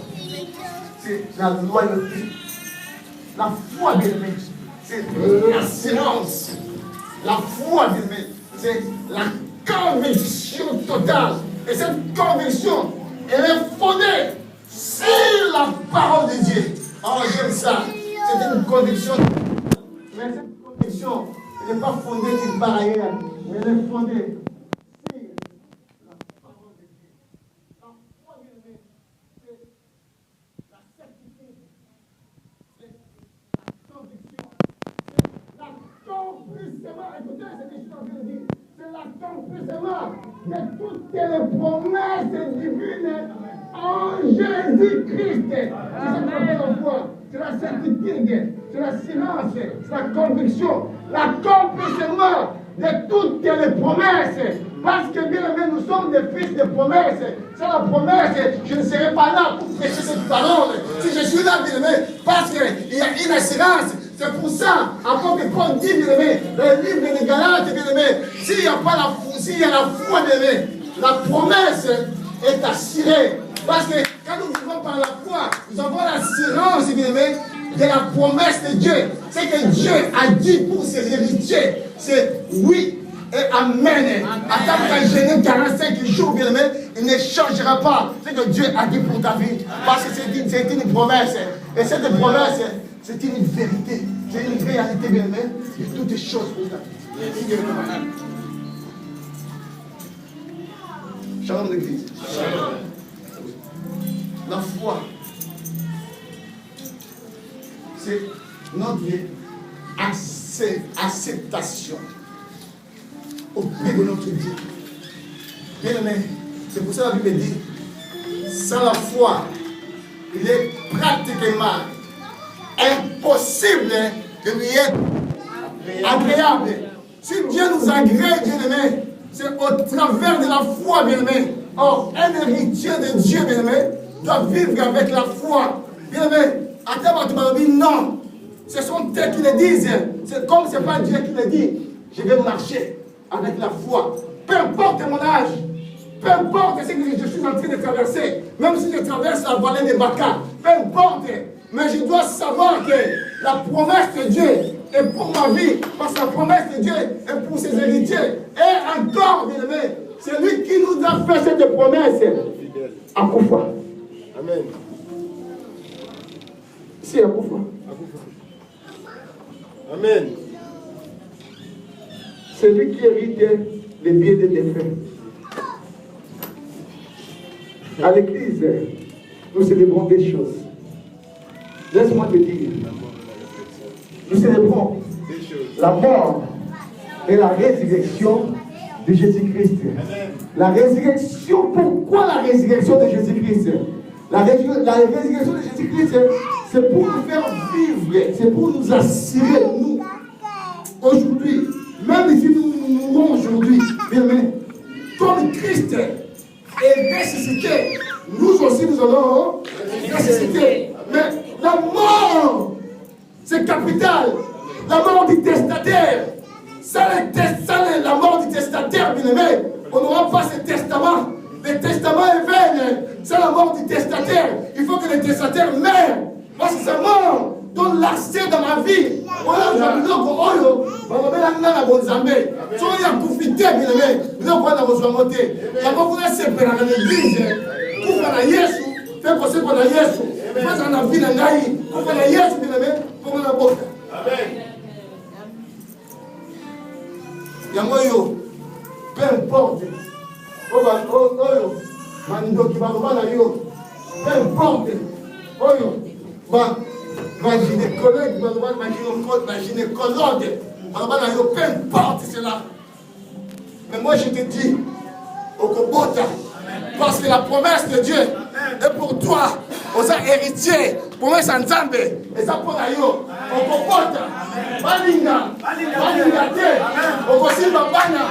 Speaker 1: c'est la loyauté. La foi, bien aimé, c'est l'assurance. La foi, bien aimé, c'est la conviction totale. Et cette conviction, elle est fondée sur la parole de Dieu. Oh, j'aime ça. C'est une conviction. Mais cette conviction, elle n'est pas fondée nulle part ailleurs. Mais elle est fondée sur la parole de Dieu. La foi, bien aimé, c'est la certitude. C'est la conviction. C'est l'accomplissement. Écoutez ce que je suis en train de dire. C'est l'accomplissement de toutes les promesses divines en Jésus-Christ. C'est ce qu'on appelle la foi. C'est la certitude, c'est l'assurance, c'est la conviction, l'accomplissement de toutes les promesses. Parce que bien aimé, nous sommes des fils de promesses. C'est la promesse, je ne serai pas là pour prêcher cette parole. Si je suis là, bien aimé, parce qu'il y a une assurance. C'est pour ça, avant que Paul dit, bien aimé, le livre de Galates, bien aimé, s'il y a la foi, bien aimé, la promesse est assurée. Parce que quand nous vivons par la foi, nous avons l'assurance, bien aimé, de la promesse de Dieu. Ce que Dieu a dit pour ses héritiers, c'est oui Et amen. Attends qu'à gêner 45 jours, bien aimé, il ne changera pas ce que Dieu a dit pour ta vie. Parce que c'est une promesse. Et cette promesse, c'est une vérité. C'est une réalité, bien aimé, de toutes les choses pour ta vie. Shalom l'église. La foi, c'est notre acceptation auprès de notre Dieu. Bien aimé, c'est pour ça que la Bible dit, sans la foi, il est pratiquement impossible de lui être agréable. Si Dieu nous agrée, bien aimé, c'est au travers de la foi, bien aimé. Or, un héritier de Dieu, bien aimé, doit vivre avec la foi. Bien aimé, à tu m'as dit non. Ce sont eux qui le disent. C'est comme ce n'est pas Dieu qui le dit. Je vais marcher avec la foi. Peu importe mon âge, peu importe ce que je suis en train de traverser, même si je traverse la vallée de Baca, peu importe. Mais je dois savoir que la promesse de Dieu est pour ma vie, parce que la promesse de Dieu est pour ses héritiers. Et encore, bien aimé, c'est lui qui nous a fait cette promesse. À Koufa.
Speaker 3: Amen.
Speaker 1: Si, à Koufa.
Speaker 3: Amen.
Speaker 1: C'est lui qui hérite les biens des défunts. À l'église, nous célébrons des choses. Laisse-moi te dire, nous célébrons la mort et la résurrection de Jésus-Christ. La résurrection, pourquoi la résurrection de Jésus-Christ? La résurrection de Jésus-Christ, c'est pour nous faire vivre, c'est pour nous assurer, nous, aujourd'hui, même si nous mourons aujourd'hui, bien aimé, comme Christ est ressuscité, nous aussi nous allons ressusciter. Mais la mort, c'est capital. La mort du testataire. Sans la mort du testataire, bien aimé, on n'aura pas ce testament. Le testament est vain. Sans la mort du testataire, il faut que le testataire meure. Parce que sa mort donne l'accès dans ma vie. Voilà, je vais vous peu importe, peu importe, ma gynécologue, ma gynécologue, peu importe cela. Mais moi je te dis, Okobota, parce que la promesse de Dieu est pour toi, aux héritiers, promesse en Zambé, et ça pour yo, Okobota, Balinga, Balinga te, Okosimba Bana.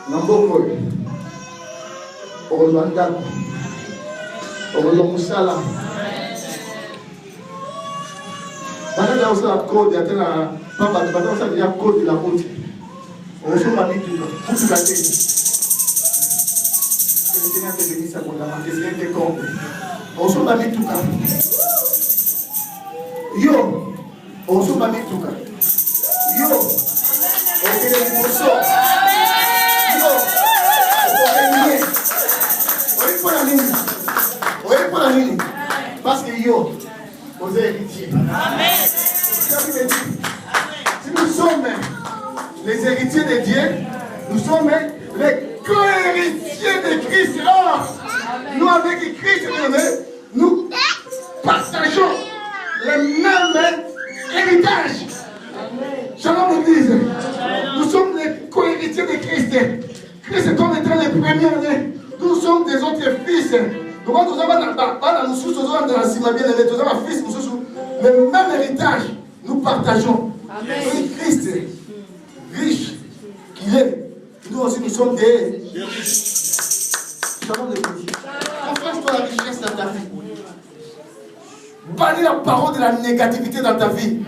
Speaker 1: Namboko Orlando Musala Bana la code ya tena papa bana ça déjà code de la route on se m'a dit tout la tête c'est bien que c'est ça pour la marquer c'est comme on se m'a dit tout ça yo on se m'a dit tout ça yo on fait les morceaux parce que yo, aux héritiers. Amen. Si nous sommes les héritiers de Dieu, nous sommes les co-héritiers de Christ. Or, nous avec Christ, nous partageons le même héritage. Shalom l'église. Nous sommes les co-héritiers de Christ. Christ comme étant les premiers-nés. Nous sommes des autres fils. Donc quand nous avons le même héritage, nous partageons. Et Christ, riche qu'il est, nous aussi nous sommes des riches. Confesse-toi la richesse dans ta vie. Bannis la parole de la négativité dans ta vie.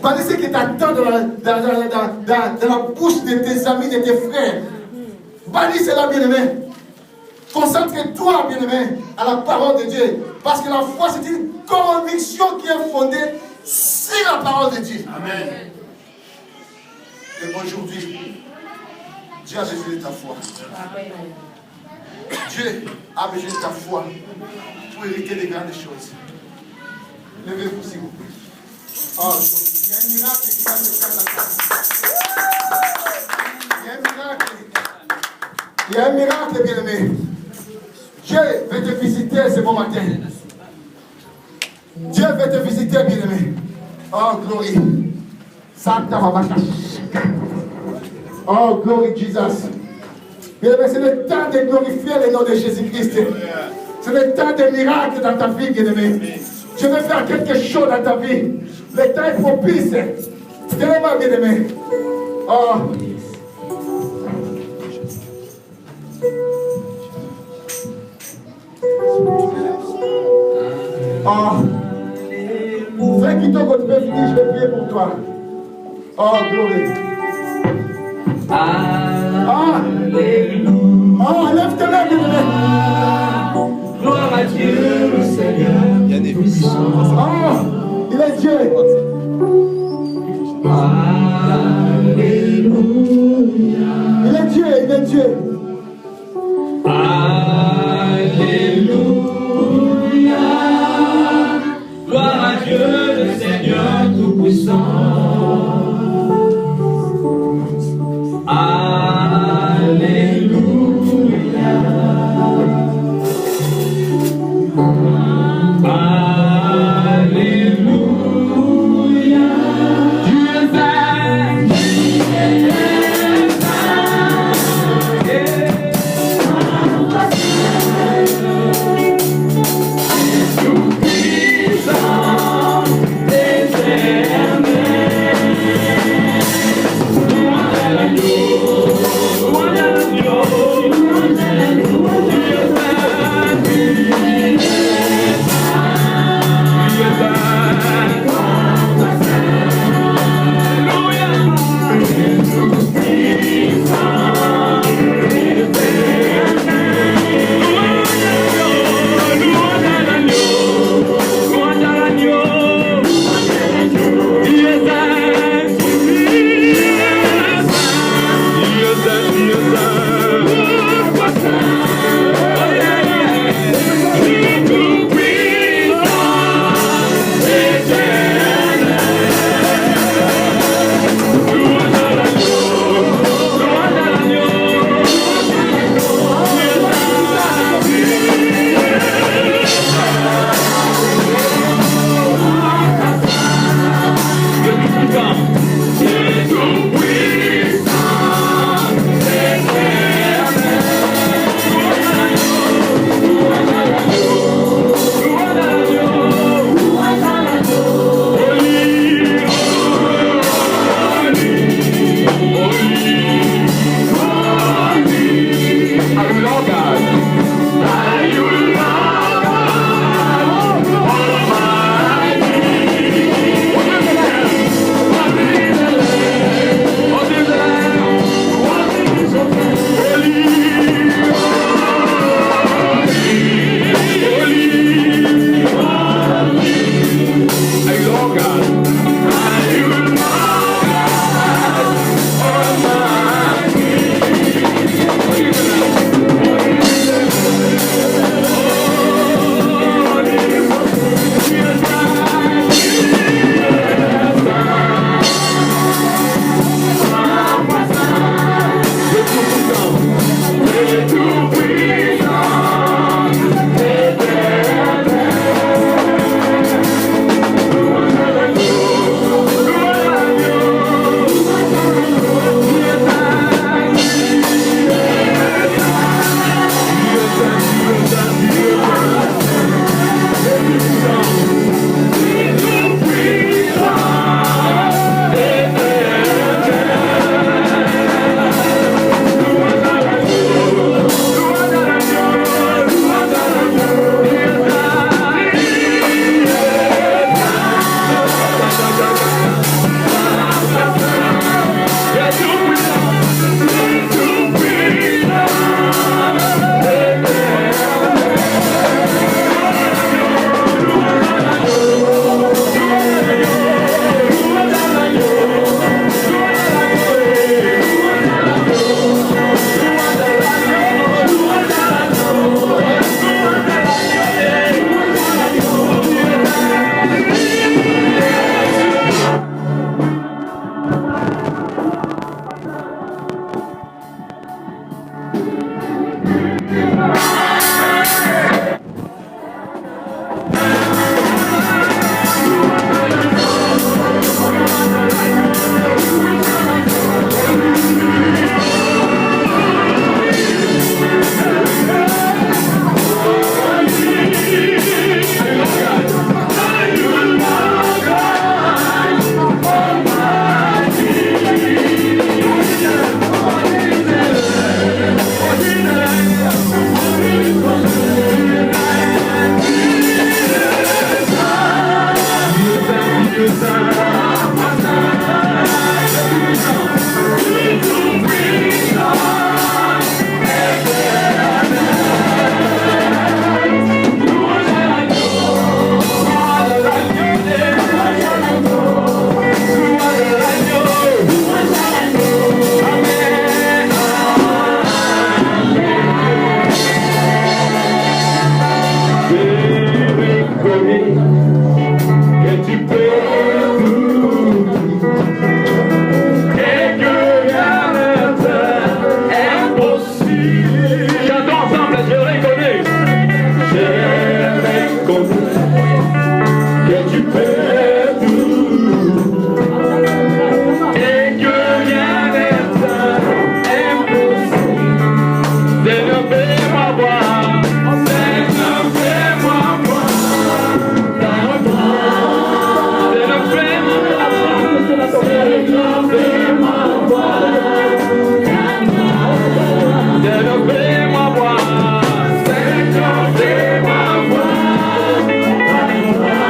Speaker 1: Bannis ce qui t'attend dans la bouche de tes amis, de tes frères. Bannis cela, bien-aimé. Concentre-toi, bien-aimé, à la parole de Dieu. Parce que la foi, c'est une conviction qui est fondée sur la parole de Dieu.
Speaker 2: Amen.
Speaker 1: Et aujourd'hui, Dieu a besoin de ta foi. Dieu a besoin de ta foi pour hériter des grandes choses. Levez-vous, s'il vous plaît. Oh, il y a un miracle qui va se faire dans ta vie. Il y a un miracle. Il y a un miracle, bien-aimé. Dieu veut te visiter ce bon matin. Dieu veut te visiter, bien-aimé. Oh, glory. Santa Babaka. Oh, glory Jesus. Bien-aimé, c'est le temps de glorifier le nom de Jésus-Christ. C'est le temps de miracles dans ta vie, bien-aimé. Je veux faire quelque chose dans ta vie. Le temps est propice. Tellement, bien-aimé. Oh. Oh. Frère qui t'ont fini, je vais prier pour toi. Oh, glory.
Speaker 6: Alléluia.
Speaker 1: Oh, lève tes mains, bien-aimé.
Speaker 6: Gloire à Dieu, le Seigneur.
Speaker 3: Bien des puissants.
Speaker 1: Oh, il est Dieu.
Speaker 6: Alléluia.
Speaker 1: Il est Dieu, il est Dieu.
Speaker 6: Alléluia. Gloire à Dieu, le Seigneur Tout-Puissant. Alléluia. Alléluia. Dieu est vaincu. Tout-puissant, éternel. que tu peux tout et que rien n'est impossible. Seigneur, fais-moi voir, Seigneur, fais-moi voir ta gloire. Seigneur, fais-moi voir, Seigneur, fais-moi voir ta gloire. Seigneur, fais-moi voir, Seigneur, fais-moi voir ta gloire.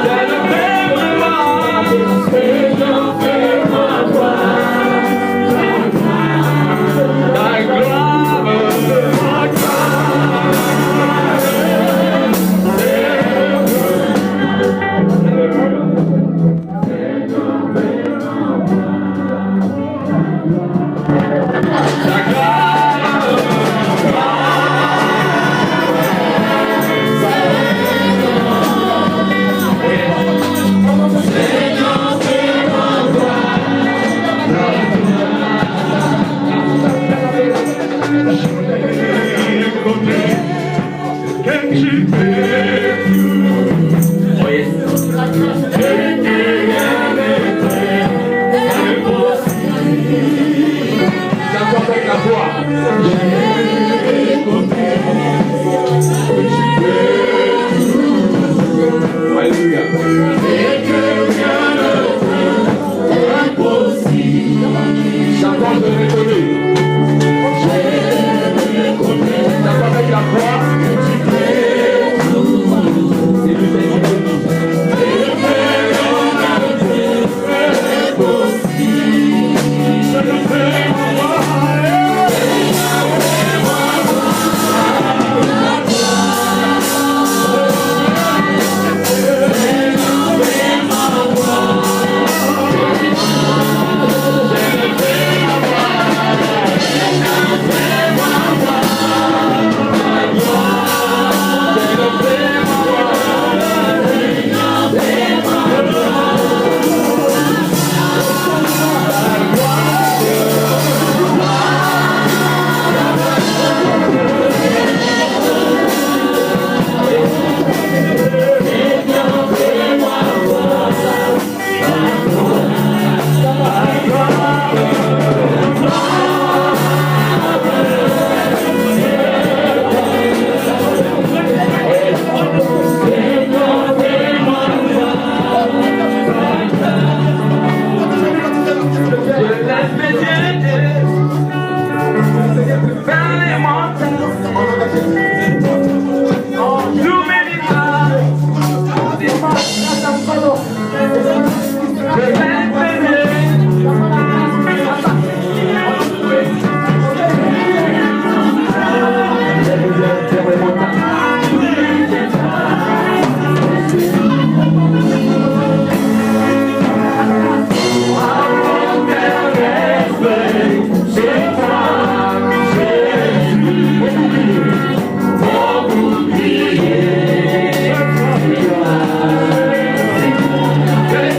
Speaker 6: Seigneur, fais-moi voir, Seigneur, fais-moi voir ta gloire.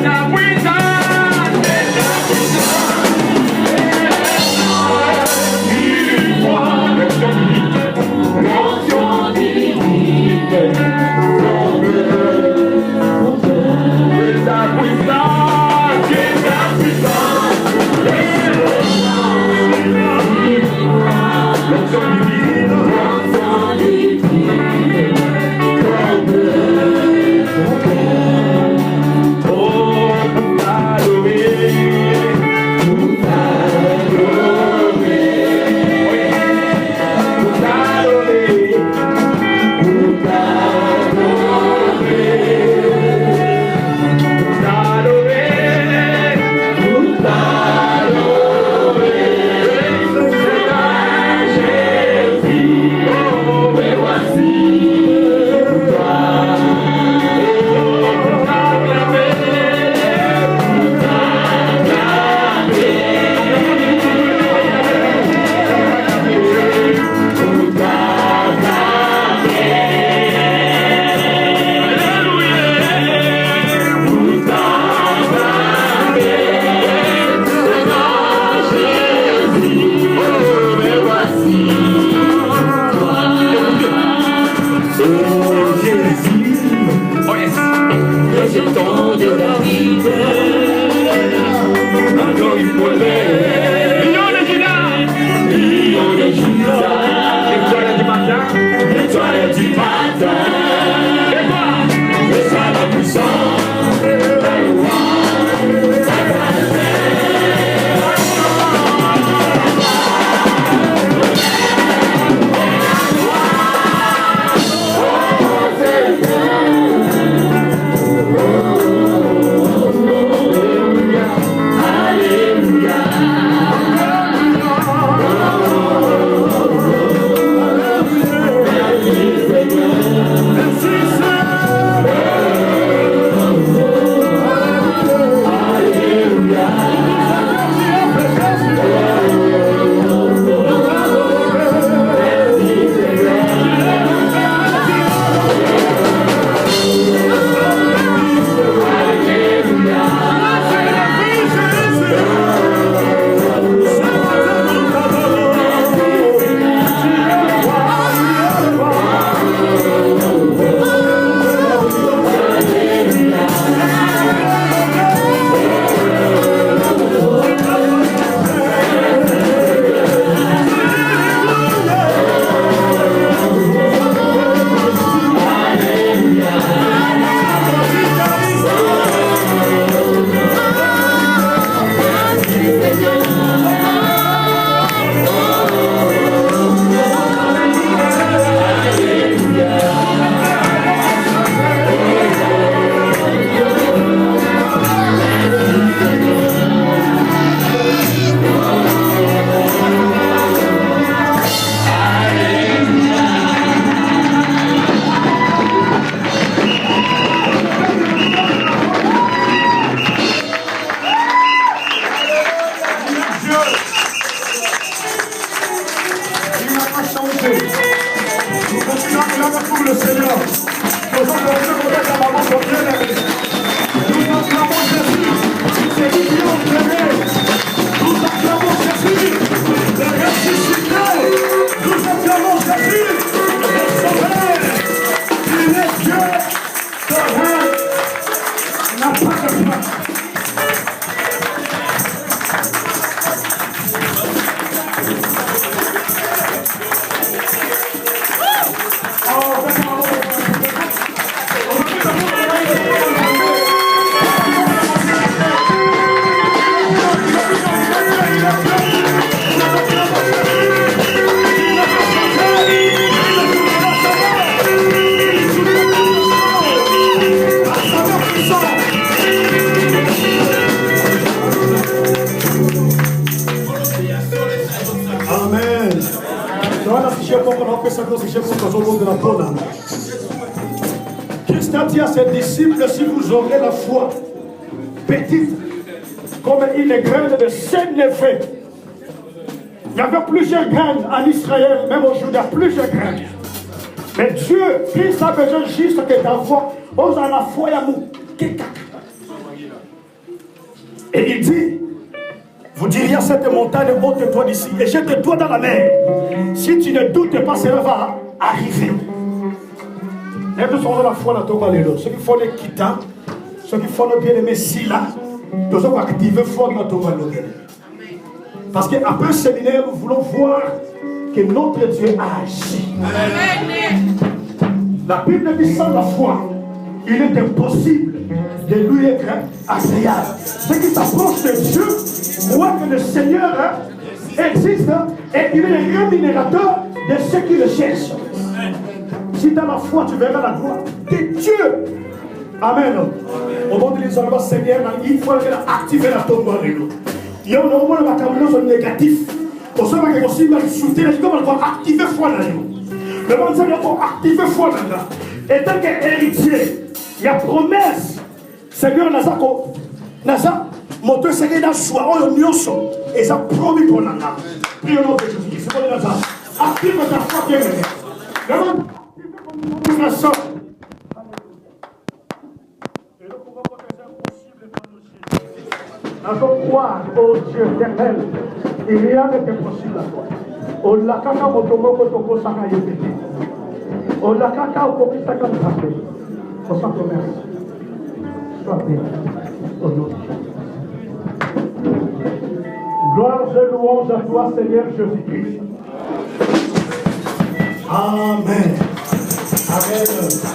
Speaker 7: Now we die.
Speaker 6: rejetons de la vie. Encore une fois, Lion de Juda, l'étoile du matin, l'étoile du matin, et quoi? Et ça la puissance, la louange,
Speaker 1: Christ a dit à ses disciples, si vous aurez la foi petite comme une graine de sénévé. Il y avait plusieurs graines en Israël, même au Juda, plusieurs graines. Mais Dieu, Christ a besoin juste que ta foi, ose à la foi à nous. Et il dit, vous diriez à cette montagne, ôte-toi d'ici et jette-toi dans la mer. Si tu ne doutes pas, cela va arriver. Et nous sommes dans la foi dans ton balelo. Ceux qui font les quittants, ceux qui font le bien-aimé Sila, nous sommes activés foi dans ton balelo. Parce qu'après le séminaire, nous voulons voir que notre Dieu a agi. La Bible dit sans la foi, il est impossible de lui être agréable. Ceux qui s'approchent de Dieu voient que le Seigneur existe et il est le rémunérateur de ceux qui le cherchent. Si tu as la foi, tu verras la gloire de Dieu. Amen. Au moment de l'isolement, Seigneur, il faut activer la tombe. Il y a un moment où la négatif. Au sein de la possible de soutenir, il faut activer la foi. Le monde il faut activer la foi. Et tant qu'héritier, il y a promesse. Seigneur, Naza, mon Dieu, Seigneur, dans soir, on est et ça promis pour l'année. Prions au nom de Jésus-Christ. C'est bon, Naza. Active ta foi, bien aimé. Le monde active comme une nation. Et nous pouvons voir que c'est impossible dans nos yeux. Nous allons croire au Dieu éternel. Et rien n'est impossible à toi. On l'a caca au tomo kotoko sanga yepete. On l'a caca au kokista comme ça. On s'en remercie. Sois béni. Au nom de Jésus.
Speaker 2: Gloire et louange à toi, Seigneur Jésus-Christ. Amen. Amen.